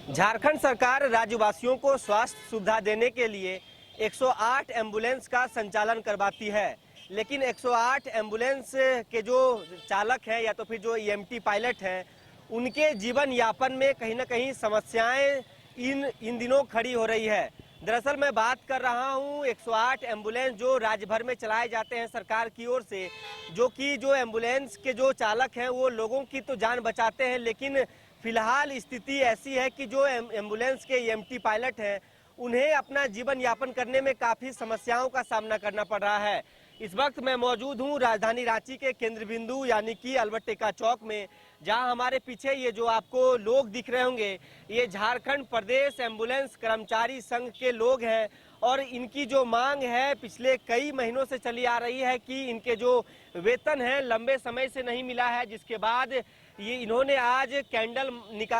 झारखंड सरकार राज्यवासियों को स्वास्थ्य सुविधा देने के लिए 108 एम्बुलेंस का संचालन करवाती है, लेकिन 108 एम्बुलेंस के जो चालक हैं या तो फिर जो ईएमटी पायलट हैं, उनके जीवन यापन में कहीं ना कहीं समस्याएं इन दिनों खड़ी हो रही है। दरअसल मैं बात कर रहा हूं 108 एम्बुलेंस जो राज्य भर में चलाए जाते हैं सरकार की ओर से, जो एम्बुलेंस के जो चालक हैं वो लोगों की तो जान बचाते हैं, लेकिन फिलहाल स्थिति ऐसी है कि जो एम्बुलेंस के ईएमटी पायलट हैं उन्हें अपना जीवन यापन करने में काफ़ी समस्याओं का सामना करना पड़ रहा है। इस वक्त मैं मौजूद हूं राजधानी रांची के केंद्र बिंदु यानी कि अल्बर्ट एक्का चौक में, जहां हमारे पीछे ये जो आपको लोग दिख रहे होंगे ये झारखंड प्रदेश एम्बुलेंस कर्मचारी संघ के लोग हैं और इनकी जो मांग है पिछले कई महीनों से चली आ रही है कि इनके जो वेतन है लंबे समय से नहीं मिला है, जिसके बाद ये इन्होंने आज कैंडल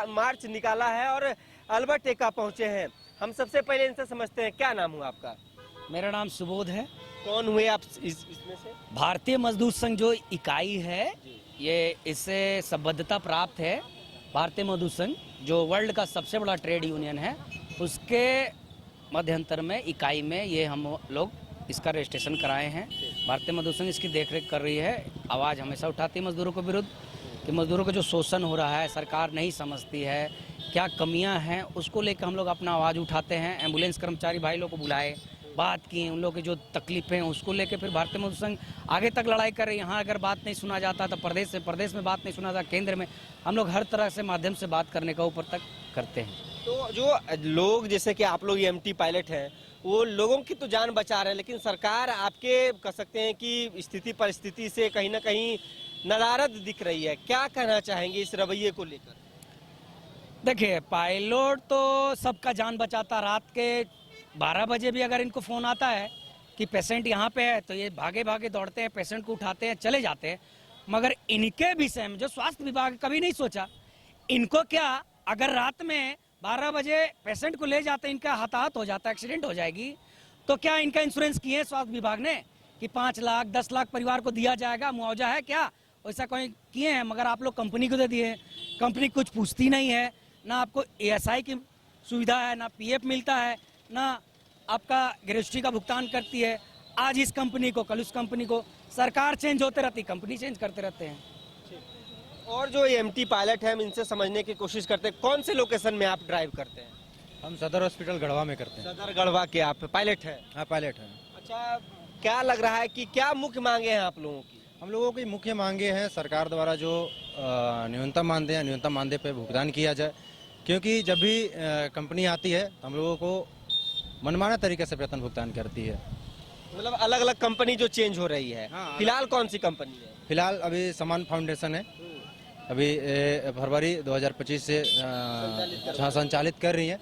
मार्च निकाला है और अल्बर्ट एक्का पहुंचे हैं। हम सबसे पहले इनसे समझते हैं, क्या नाम हुआ आपका? मेरा नाम सुबोध है। कौन हुए आप इसमें से? भारतीय मजदूर संघ जो इकाई है ये इससे संबद्धता प्राप्त है। भारतीय मजदूर संघ जो वर्ल्ड का सबसे बड़ा ट्रेड यूनियन है, उसके मध्यंतर में इकाई में ये हम लोग इसका रजिस्ट्रेशन कराए हैं। भारतीय मजदूर संघ इसकी देखरेख कर रही है। आवाज़ हमेशा उठाती है मजदूरों के विरुद्ध कि मजदूरों का जो शोषण हो रहा है सरकार नहीं समझती है, क्या कमियां हैं, उसको लेकर हम लोग अपना आवाज़ उठाते हैं। एम्बुलेंस कर्मचारी भाई लोग को बुलाए, बात की, उन लोगों की जो तकलीफें हैं उसको लेकर फिर भारतीय मजदूर संघ आगे तक लड़ाई कर रही है। यहाँ अगर बात नहीं सुना जाता तो प्रदेश में बात नहीं सुना जाता, केंद्र में हम लोग हर तरह से माध्यम से बात करने का ऊपर तक करते हैं। तो जो लोग जैसे कि आप लोग ईएमटी पायलट हैं वो लोगों की तो जान बचा रहे हैं, लेकिन सरकार आपके कह सकते हैं कि स्थिति परिस्थिति से कहीं ना कहीं नदारद दिख रही है। क्या कहना चाहेंगे इस रवैये को लेकर? देखिए, पायलट तो सबका जान बचाता। रात के 12 बजे भी अगर इनको फ़ोन आता है कि पेशेंट यहाँ पे है तो ये भागे भागे दौड़ते हैं, पेशेंट को उठाते हैं, चले जाते हैं। मगर इनके विषय में जो स्वास्थ्य विभाग कभी नहीं सोचा, इनको क्या अगर रात में 12 बजे पेशेंट को ले जाते हैं, इनका हताहत हो जाता है, एक्सीडेंट हो जाएगी, तो क्या इनका इंश्योरेंस किए स्वास्थ्य विभाग ने कि 5 लाख 10 लाख परिवार को दिया जाएगा, मुआवजा है क्या? वैसा कोई किए हैं? मगर आप लोग कंपनी को दे दिए। कंपनी कुछ पूछती नहीं है, ना आपको ESI की सुविधा है, ना PF मिलता है, ना आपका ग्रेजुएटी का भुगतान करती है। आज इस कंपनी को, कल उस कंपनी को, सरकार चेंज होते रहती, कंपनी चेंज करते रहते हैं। और जो ईएमटी पायलट है हम इनसे समझने की कोशिश करते हैं, कौन से लोकेशन में आप ड्राइव करते हैं? हम सदर हॉस्पिटल गढ़वा में करते हैं। सदर गढ़वा के आप पायलट हैं? हाँ, पायलट हैं। अच्छा, क्या लग रहा है कि क्या मुख्य मांगे हैं आप लोगों की? हम लोगों की मुख्य मांगे हैं सरकार द्वारा जो न्यूनतम मानदेय है, न्यूनतम मानदेय पे भुगतान किया जाए, क्योंकि जब भी कंपनी आती है तो हम लोगों को मनमाना तरीके से वेतन भुगतान करती है। मतलब अलग अलग कंपनी जो चेंज हो रही है। हाँ, फिलहाल कौन सी कंपनी है? फिलहाल अभी समान फाउंडेशन है, अभी फरवरी 2025 से संचालित कर रही है।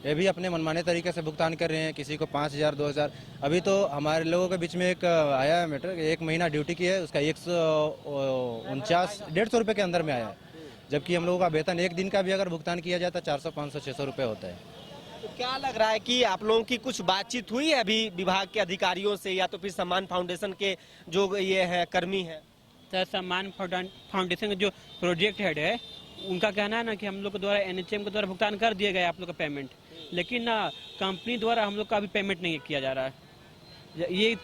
ये भी अपने मनमाने तरीके से भुगतान कर रहे हैं, किसी को 5,000 2,000। अभी तो हमारे लोगों के बीच में एक आया है मैटर, 1 महीना ड्यूटी की है, उसका 149-150 रुपये के अंदर में आया है, जबकि हम लोगों का वेतन एक दिन का भी अगर भुगतान किया जाता है 400 500 600 रुपये होता है। तो क्या लग रहा है कि आप लोगों की कुछ बातचीत हुई है अभी विभाग के अधिकारियों से या तो फिर सम्मान फाउंडेशन के जो ये है कर्मी है? सर, सम्मान फाउंडेशन का जो प्रोजेक्ट हेड है उनका कहना है ना कि हम लोग के द्वारा NHM के द्वारा भुगतान कर दिया गया आप लोग का पेमेंट, लेकिन ना कंपनी द्वारा हम लोग का अभी पेमेंट नहीं किया जा रहा है। ये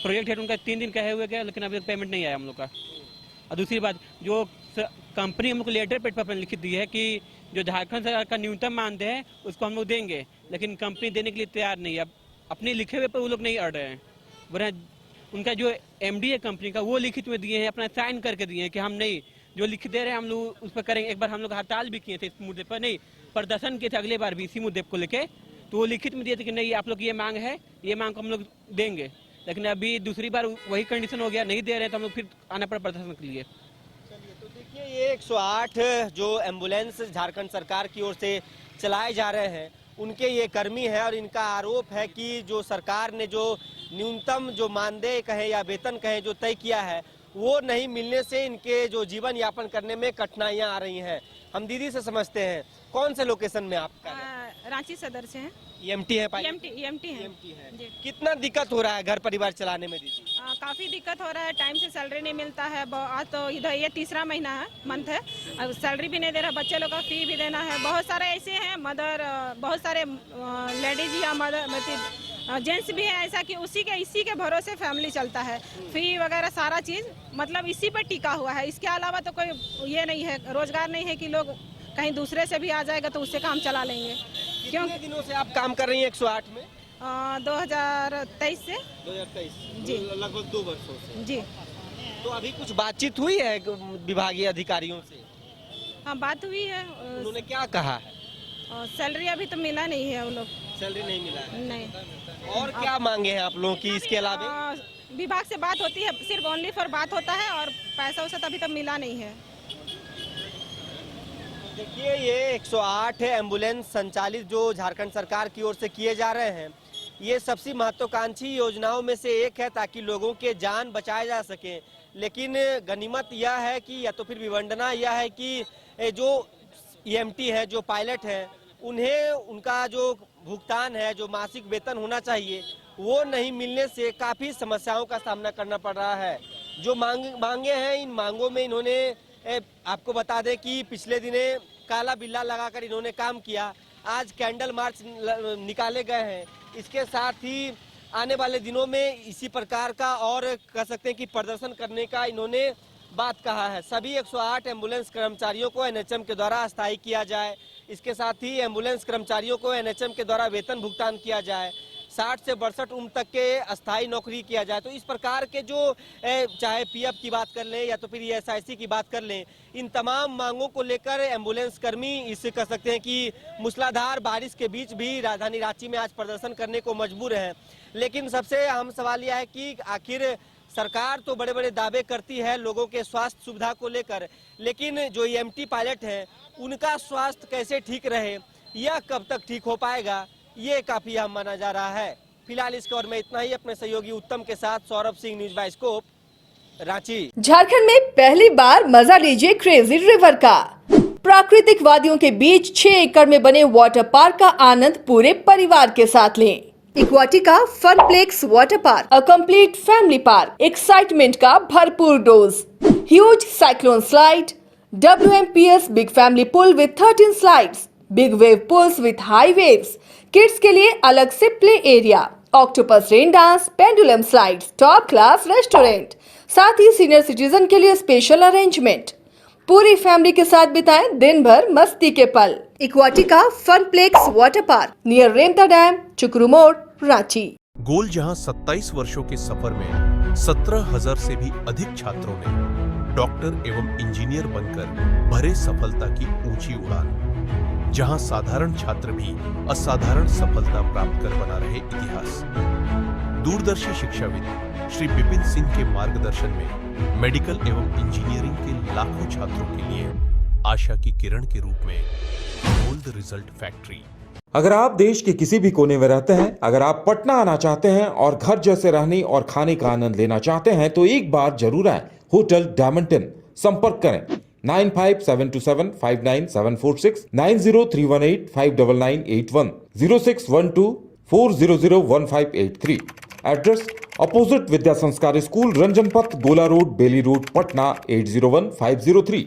प्रोजेक्ट हेड उनका 3 दिन कहे हुए गया, लेकिन अभी तक पेमेंट नहीं आया हम लोग का। और दूसरी बात, जो कंपनी हम लोग को लेटर पेपर पर लिखी दी है कि जो झारखंड सरकार का न्यूनतम मानदेय है उसको हम लोग देंगे, लेकिन कंपनी देने के लिए तैयार नहीं है। अब अपने लिखे हुए पर वो लोग नहीं अड़ रहे हैं। वरना उनका जो MD है कंपनी का, वो लिखित में दिए हैं, अपना साइन करके दिए हैं कि हम नहीं, जो लिख दे रहे हैं हम लोग उस पर करेंगे। एक बार हम लोग हड़ताल भी किए थे इस मुद्दे पर, नहीं प्रदर्शन किए थे अगले बार भी इसी मुद्दे को लेके, तो वो लिखित में दिए थे कि नहीं आप लोग ये मांग है, ये मांग को हम लोग देंगे। लेकिन अभी दूसरी बार वही कंडीशन हो गया, नहीं दे रहे तो हम लोग फिर आना पड़ा प्रदर्शन के लिए। तो देखिए, ये 108 जो एम्बुलेंस झारखंड सरकार की ओर से चलाए जा रहे हैं उनके ये कर्मी हैं और इनका आरोप है कि जो सरकार ने जो न्यूनतम जो मानदेय कहे या वेतन कहे जो तय किया है वो नहीं मिलने से इनके जो जीवन यापन करने में कठिनाइयां आ रही हैं। हम दीदी से समझते हैं, कौन से लोकेशन में आप? रांची सदर से हैं। EMT है पायलट? EMT हैं। EMT है। जी। कितना दिक्कत हो रहा है घर परिवार चलाने में दीदी? काफ़ी दिक्कत हो रहा है, टाइम से सैलरी नहीं मिलता है। आज तो इधर ये तीसरा महीना है, मंथ है, अब सैलरी भी नहीं दे रहा, बच्चे लोग का फी भी देना है। बहुत सारे ऐसे हैं मदर, बहुत सारे लेडीज या मदर मतलब जेंट्स भी है ऐसा कि इसी के भरोसे फैमिली चलता है। फी वगैरह सारा चीज़ मतलब इसी पर टिका हुआ है। इसके अलावा तो कोई ये नहीं है, रोजगार नहीं है कि लोग कहीं दूसरे से भी आ जाएगा तो उससे काम चला लेंगे। कितने दिनों से आप काम कर रही हैं 108 में? 2023 से। 2023 जी। लगभग 2 वर्षों से। जी तो अभी कुछ बातचीत हुई है विभागीय अधिकारियों से? हाँ, बात हुई है। उन्होंने क्या कहा है? सैलरी अभी तो मिला नहीं है वो लोग। सैलरी नहीं मिला है? नहीं। और क्या मांगे हैं आप लोगों की इसके अलावा? विभाग से बात होती है, सिर्फ ओनली फॉर बात होता है और पैसा वैसा तो अभी तक मिला नहीं है। देखिए, ये 108 एम्बुलेंस संचालित जो झारखंड सरकार की ओर से किए जा रहे हैं, ये सबसे महत्वाकांक्षी योजनाओं में से एक है ताकि लोगों के जान बचाए जा सके। लेकिन गनीमत यह है कि या तो फिर विडंबना यह है कि जो EMT है, जो पायलट है, उन्हें उनका जो भुगतान है, जो मासिक वेतन होना चाहिए, वो नहीं मिलने से काफ़ी समस्याओं का सामना करना पड़ रहा है। जो मांगे हैं, इन मांगों में इन्होंने आपको बता दें कि पिछले दिने काला बिल्ला लगाकर इन्होंने काम किया। आज कैंडल मार्च निकाले गए हैं। इसके साथ ही आने वाले दिनों में इसी प्रकार का और कह सकते हैं कि प्रदर्शन करने का इन्होंने बात कहा है। सभी 108 एम्बुलेंस कर्मचारियों को NHM के द्वारा अस्थायी किया जाए। इसके साथ ही एम्बुलेंस कर्मचारियों को NHM के द्वारा वेतन भुगतान किया जाए। 60 से 62 उम्र तक के अस्थायी नौकरी किया जाए। तो इस प्रकार के जो चाहे PF की बात कर लें या तो फिर ESIC की बात कर लें, इन तमाम मांगों को लेकर एम्बुलेंस कर्मी इस कह सकते हैं कि मूसलाधार बारिश के बीच भी राजधानी रांची में आज प्रदर्शन करने को मजबूर हैं। लेकिन सबसे अहम सवाल यह है कि आखिर सरकार तो बड़े बड़े दावे करती है लोगों के स्वास्थ्य सुविधा को लेकर, लेकिन जो EMT पायलट हैं उनका स्वास्थ्य कैसे ठीक रहे, यह कब तक ठीक हो पाएगा, ये काफी अहम माना जा रहा है। फिलहाल इस खबर में इतना ही। अपने सहयोगी उत्तम के साथ सौरभ सिंह, न्यूज बाइस्कोप, रांची। झारखंड में पहली बार मजा लीजिए क्रेजी रिवर का। प्राकृतिक वादियों के बीच 6 एकड़ में बने वाटर पार्क का आनंद पूरे परिवार के साथ लें। Aquatica Funplex water park, a complete family park, excitement का भरपूर dose, huge cyclone slide, WMPS big family pool with 13 slides, big wave pools with high waves, kids के लिए अलग से play area, octopus rain dance, pendulum slides, top class restaurant, साथ ही senior citizen के लिए स्पेशल अरेंजमेंट। पूरी family के साथ बिताएं दिन भर मस्ती के पल। इक्वाटिका Funplex water park near Remta dam, चुकरू मोड़, रांची। गोल जहां 27 वर्षों के सफर में 17,000 से भी अधिक छात्रों ने डॉक्टर एवं इंजीनियर बनकर भरे सफलता की ऊंची उड़ान। जहां साधारण छात्र भी असाधारण सफलता प्राप्त कर बना रहे इतिहास। दूरदर्शी शिक्षाविद श्री विपिन सिंह के मार्गदर्शन में मेडिकल एवं इंजीनियरिंग के लाखों छात्रों के लिए आशा की किरण के रूप में गोल्ड रिजल्ट फैक्ट्री। अगर आप देश के किसी भी कोने में रहते हैं, अगर आप पटना आना चाहते हैं और घर जैसे रहने और खाने का आनंद लेना चाहते हैं तो एक बार जरूर आए होटल डायमंटन। संपर्क करें 9572759746, 9031859981, 0612400158 एड्रेस अपोजिट विद्या संस्कार स्कूल, रंजन पथ, गोला रोड, बेली रोड, पटना 801503।